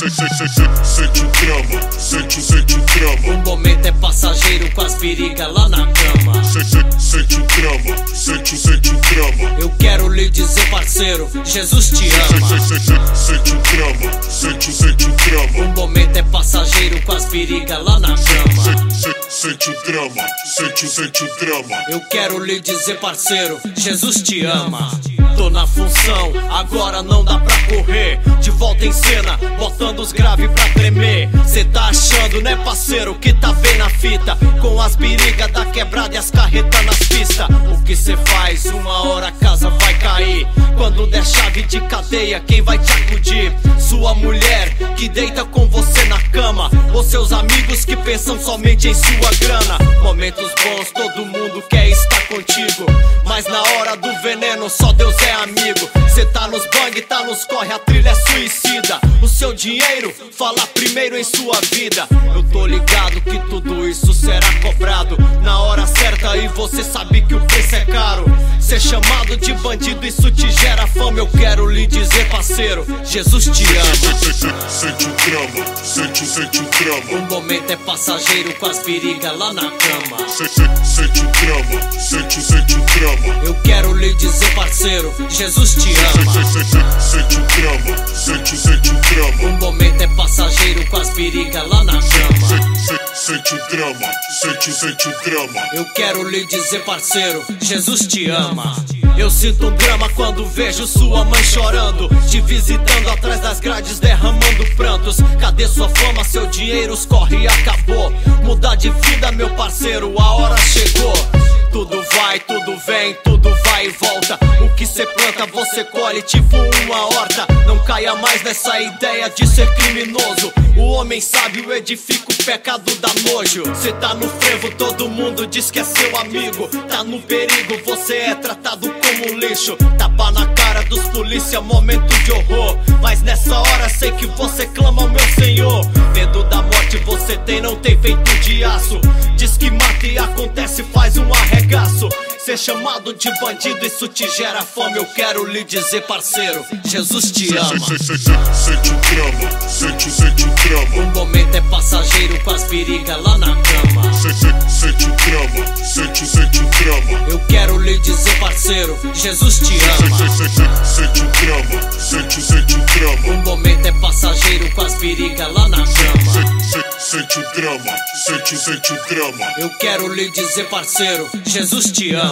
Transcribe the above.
Sente o drama, sente o drama. O momento é passageiro com as perigas lá na cama. Sente o drama, sente o drama. Eu quero lhe dizer, parceiro, Jesus te ama. Sente o drama, sente o drama. O momento é passageiro com as perigas lá na cama. Sente o drama, sente o drama. Eu quero lhe dizer, parceiro, Jesus te ama. Tô na função, agora não dá pra correr. De volta em cena, botando os graves pra tremer. Cê tá achando, né, parceiro, que tá bem na fita, com as birigas da quebrada e as carretas nas pistas. O que cê faz? Uma hora a casa vai cair. Quando der chave de cadeia, quem vai te acudir? Sua mulher que deita com você na cama, ou seus amigos que pensam somente em sua grana. Momentos bons, todo mundo quer estar contigo, mas na hora do veneno só Deus é amigo. Cê tá nos bang, tá nos corre, a trilha é suicida. O seu dinheiro fala primeiro em sua vida. Eu tô ligado que tudo isso será cobrado na hora certa, e você sabe que o preço é caro. Ser chamado de bandido, isso te gera fama. Eu quero lhe dizer, parceiro, Jesus te ama. Sente o drama, sente o drama. O momento é passageiro com as perigas lá na cama. Sente o drama, sente o drama. Eu quero lhe dizer, parceiro, Jesus te ama. Sente o drama, sente o drama. O momento é passageiro com as perigas lá na cama. Sente o drama, sente o drama. Eu quero lhe dizer, parceiro, Jesus te ama. Eu sinto um drama quando vejo sua mãe chorando, te visitando atrás das grades, derramando prantos. Cadê sua fama? Seu dinheiro escorre e acabou. Mudar de vida, meu parceiro, a hora chegou. Tudo vai, tudo vem, tudo vai e volta. O que cê planta, você colhe tipo uma horta. Não caia mais nessa ideia de ser criminoso. O homem sábio edifica o pecado dá nojo. Cê tá no frevo, todo mundo diz que é seu amigo. Tá no perigo, você é tratado como lixo. Tapa na cara dos polícia, momento de horror. Mas nessa hora sei que você clama ao meu Senhor. Medo da morte você tem, não tem feito de aço. Diz que mata e acontece, faz um arregaço. Ser chamado de bandido, isso te gera fome. Eu quero lhe dizer, parceiro, Jesus te ama. Sente o drama, sente o drama. O momento é passageiro com as perigas lá na cama. Sente o drama, sente o drama. Eu quero lhe dizer, parceiro, Jesus te ama. Sente o drama, sente o drama. O momento é passageiro com as perigas lá na cama. Sente o drama, sente o drama. Eu quero lhe dizer, parceiro, Jesus te ama.